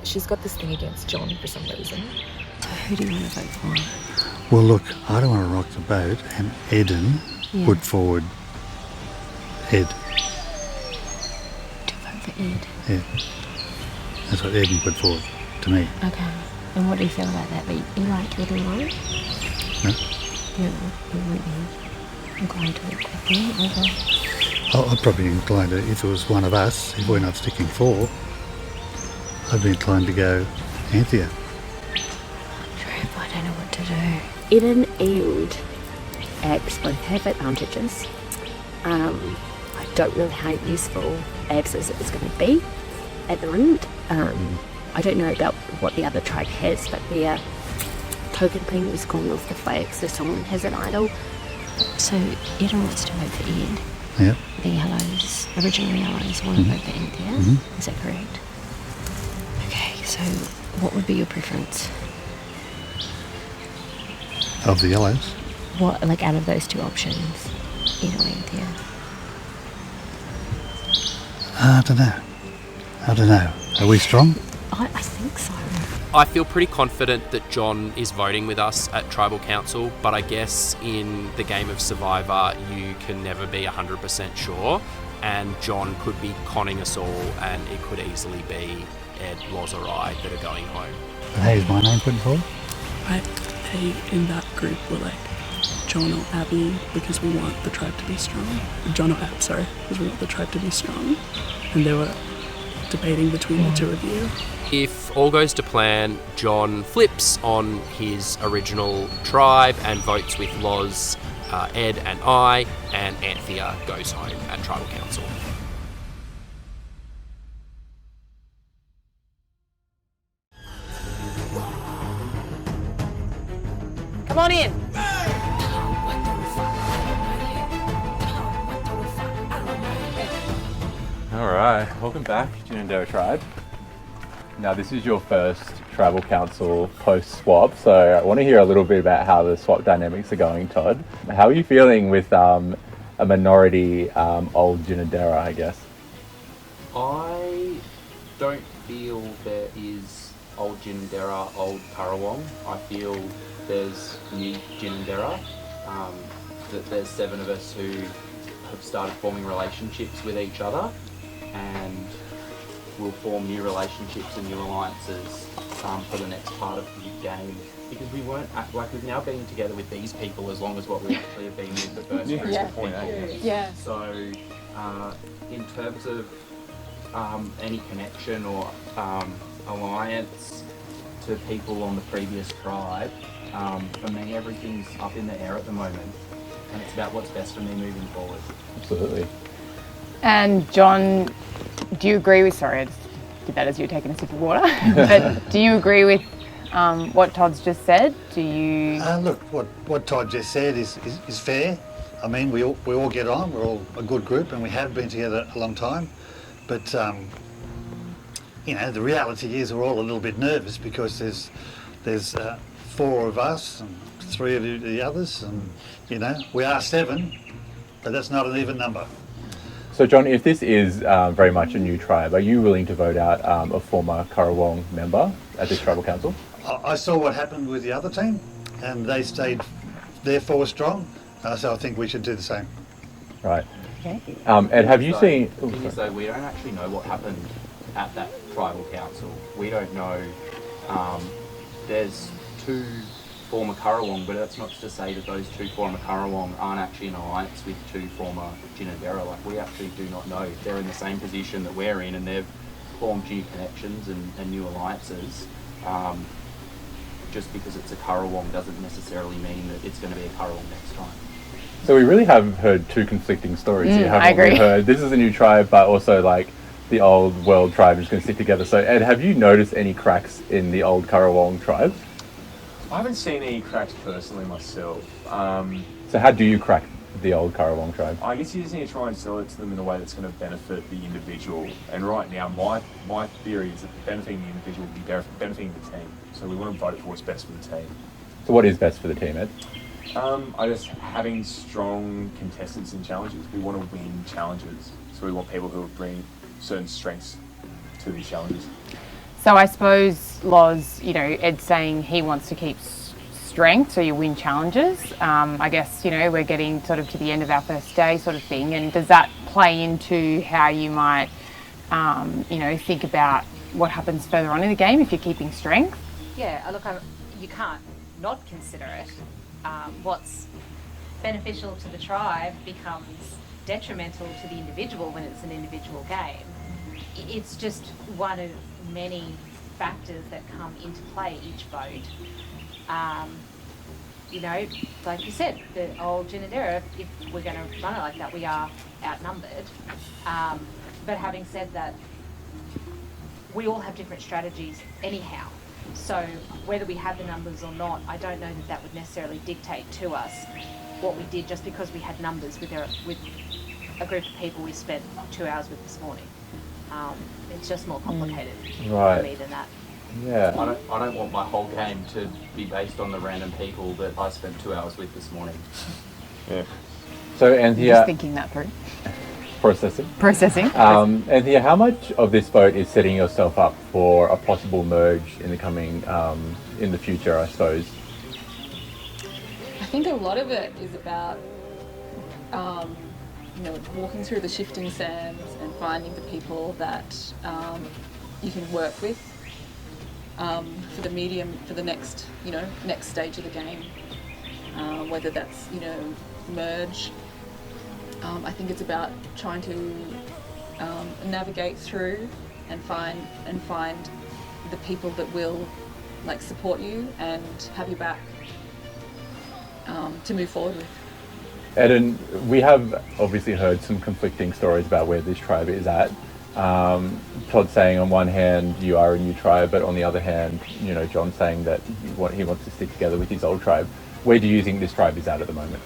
she's got this thing against John for some reason. So who do you want to vote for? Well, look, I don't want to rock the boat, and Eden put forward Ed. To vote for Ed. Yeah. That's what Eden put forward to me. Okay. And what do you feel about that? But you like Ed and Lauren? No? You wouldn't be inclined to vote for him over... I'd probably be inclined to, if it was one of us, if we're not sticking 4, I'd be inclined to go Anthea. Trev, I don't know what to do. Eden and Abs both have advantages. I don't know how useful Abs is going to be at the moment. I don't know about what the other tribe has, but their token thing has gone off the flag, so someone has an idol. So Eden wants to vote for Ed. Yeah. The Yellows, original Yellows, want to vote for Anthea. Is that correct? Okay, so what would be your preference? Of the Yellows? What, like, out of those two options? Ed or Anthea? I don't know. Are we strong? I think so. I feel pretty confident that John is voting with us at Tribal Council, but I guess in the game of Survivor, you can never be 100% sure, and John could be conning us all, and it could easily be Ed, Loz or I that are going home. Hey, is my name put forward? In that group were like John or Abby, because we want the tribe to be strong. John or Ab, sorry, because we want the tribe to be strong. And they were debating between the two of you. If all goes to plan, John flips on his original tribe and votes with Loz, Ed and I, and Anthea goes home at Tribal Council. Come on in. Alright, welcome back, Ginninderra Tribe. Now this is your first Tribal Council post-swap, so I want to hear a little bit about how the swap dynamics are going, Todd. How are you feeling with a minority old Ginninderra, I guess? I don't feel there is old Ginninderra, old Currawong. I feel there's new Ginninderra, that there's 7 of us who have started forming relationships with each other, and we'll form new relationships and new alliances for the next part of the game, because we weren't we've now been together with these people as long as what we actually have been with the first group of people. Yeah. So in terms of any connection or alliance to people on the previous tribe, for me everything's up in the air at the moment, and it's about what's best for me moving forward. Absolutely. And John, do you agree with, sorry I just did that as you were taking a sip of water, but do you agree with what Todd's just said? Do you... Look, what Todd just said is fair. I mean, we all get on, we're all a good group, and we have been together a long time, but you know, the reality is we're all a little bit nervous because there's 4 of us and 3 of the others, and you know, we are 7, but that's not an even number. So John, if this is very much a new tribe, are you willing to vote out a former Currawong member at this Tribal Council? I saw what happened with the other team, and they stayed therefore strong, so I think we should do the same. Right. Okay. Ed, have you seen... The thing is though, we don't actually know what happened at that Tribal Council. We don't know. There's 2 former Currawong, but that's not to say that those 2 former Currawong aren't actually in alliance with 2 former Ginninderra. Like, we actually do not know. They're in the same position that we're in, and they've formed new connections and new alliances. Just because it's a Currawong doesn't necessarily mean that it's going to be a Currawong next time. So we really have heard 2 conflicting stories here, haven't I agree. we? Heard this is a new tribe, but also like the old world tribe is going to stick together. So Ed, have you noticed any cracks in the old Currawong tribe? I haven't seen any cracks personally myself. So how do you crack the old Currawong tribe? I guess you just need to try and sell it to them in a way that's going to benefit the individual. And right now, my theory is that benefiting the individual will be benefiting the team. So we want to vote for what's best for the team. So what is best for the team, Ed? I guess having strong contestants in challenges. We want to win challenges. So we want people who will bring certain strengths to these challenges. So I suppose, Loz, you know, Ed's saying he wants to keep strength, so you win challenges. I guess, you know, we're getting sort of to the end of our first day sort of thing, and does that play into how you might, you know, think about what happens further on in the game if you're keeping strength? Yeah, look, you can't not consider it. What's beneficial to the tribe becomes detrimental to the individual when it's an individual game. It's just one of many factors that come into play each vote. You know, like you said, the old Ginadera, if we're going to run it like that, we are outnumbered. But having said that, we all have different strategies anyhow. So whether we have the numbers or not, I don't know that that would necessarily dictate to us what we did just because we had numbers with a group of people we spent 2 hours with this morning. It's just more complicated for me than that. Yeah. I don't want my whole game to be based on the random people that I spent 2 hours with this morning. Yeah. So Anthea, Just thinking that through. Processing. Anthea, how much of this vote is setting yourself up for a possible merge in the coming, in the future, I suppose? I think a lot of it is about, you know, walking through the shifting sands and finding the people that you can work with for the next, you know, next stage of the game. Whether that's, you know, merge. I think it's about trying to navigate through and find the people that will like support you and have your back to move forward with. Eden, we have obviously heard some conflicting stories about where this tribe is at. Todd saying on one hand you are a new tribe, but on the other hand, you know, John saying that he wants to stick together with his old tribe. Where do you think this tribe is at the moment?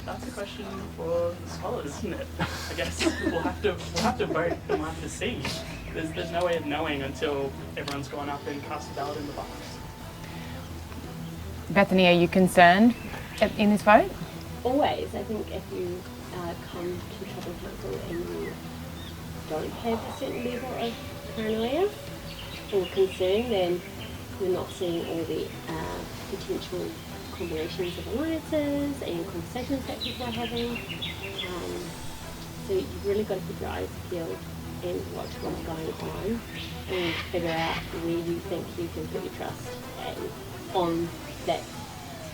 That's a question for the scholars, isn't it? I guess we'll have to vote and we'll have to see. There's no way of knowing until everyone's gone up and cast a ballot in the box. Bethany, are you concerned in this vote? Always. I think if you come to Tribal Council and you don't have a certain level of paranoia or concern, then you're not seeing all the potential combinations of alliances and conversations that people are having. So you've really got to keep your eyes peeled and watch what's going on and figure out where you think you can put your trust on that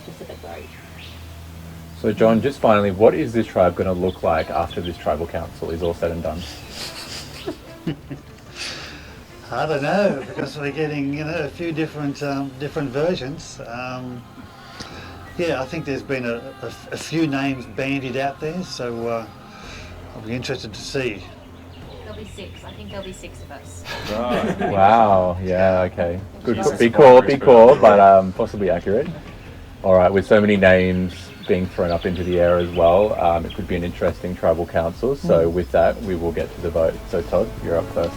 specific road. So John, just finally, what is this tribe going to look like after this tribal council is all said and done? I don't know, because we're getting, you know, a few different versions. Yeah, I think there's been a few names bandied out there, so I'll be interested to see. There'll be 6. I think there'll be 6 of us. Right. Wow. Yeah. Okay. Good. Big call, but possibly accurate. All right. With so many names being thrown up into the air as well, it could be an interesting tribal council. So with that, we will get to the vote. So Todd, you're up first.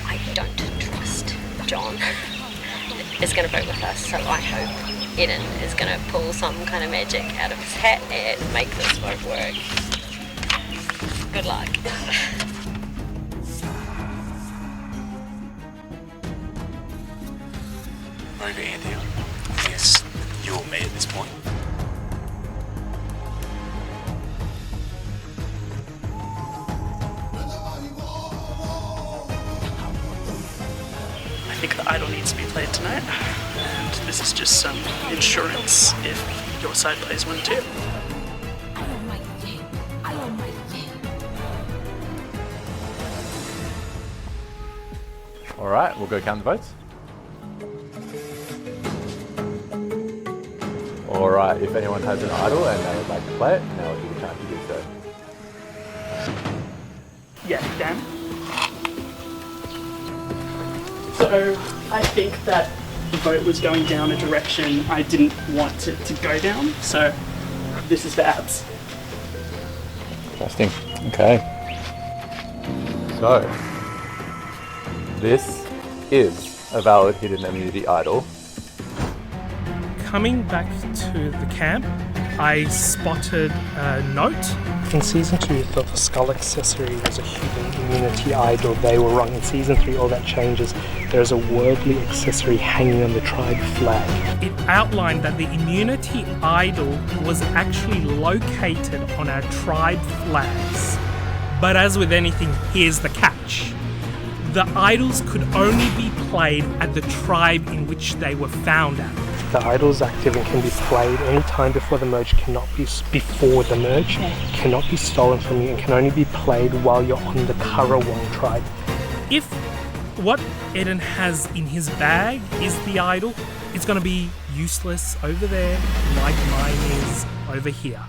I don't trust John is going to vote with us, so I hope Eden is going to pull some kind of magic out of his hat and make this vote work. Good luck. Over Anthea. I guess you or me at this point. I think the idol needs to be played tonight, and this is just some insurance if your side plays one too. All right, we'll go count the votes. All right, if anyone has an idol and they would like to play it, now would be the time to do so. Yeah, Dan. So I think that the vote was going down a direction I didn't want it to go down, so this is the abs. Interesting. Okay. So, this is a valid hidden immunity idol. coming back to the camp, I spotted a note. In Season 2, you thought the skull accessory was a human immunity idol. They were wrong. In Season 3, all that changes. There's a worldly accessory hanging on the tribe flag. It outlined that the immunity idol was actually located on our tribe flags. But as with anything, here's the catch. The idols could only be played at the tribe in which they were found at. The idol is active and can be played any time before the merge, cannot be stolen from you, and can only be played while you're on the Currawong tribe. If what Eden has in his bag is the idol, it's going to be useless over there like mine is over here.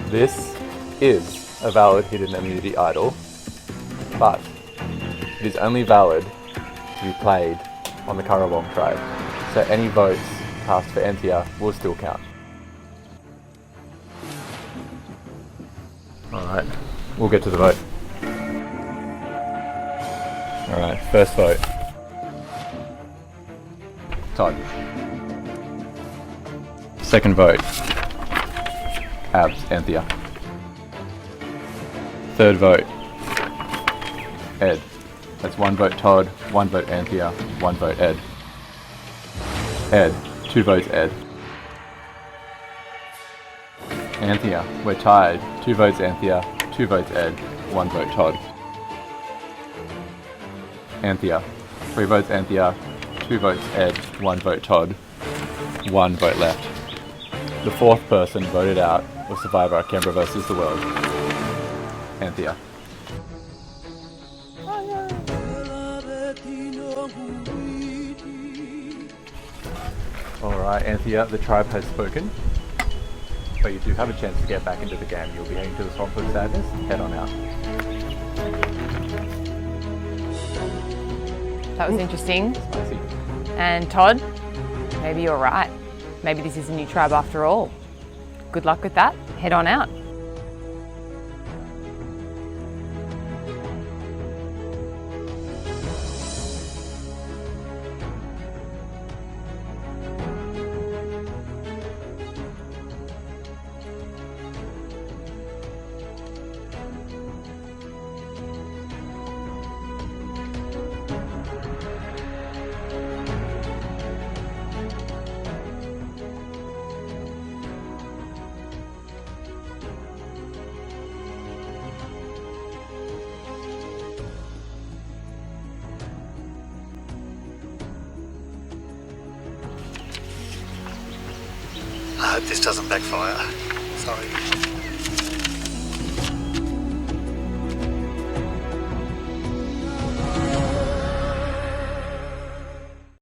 This is a valid hidden immunity idol, but it is only valid to be played on the Currawong tribe. So any votes cast for Anthea will still count. Alright, we'll get to the vote. Alright, first vote. Todd. Second vote. Abs, Anthea. Third vote. Ed. That's 1 vote Todd, 1 vote Anthea, 1 vote Ed. Ed. 2 votes Ed. Anthea, we're tied. 2 votes Anthea, 2 votes Ed, 1 vote Todd. Anthea, 3 votes Anthea, 2 votes Ed, 1 vote Todd, 1 vote left. The fourth person voted out was Survivor Canberra versus the World. Anthea. Alright, Anthea, the tribe has spoken, but you do have a chance to get back into the game. You'll be heading to the Swamp of Sadness. Head on out. That was interesting. Spicy. And Todd, maybe you're right. Maybe this is a new tribe after all. Good luck with that. Head on out. I hope this doesn't backfire. Sorry.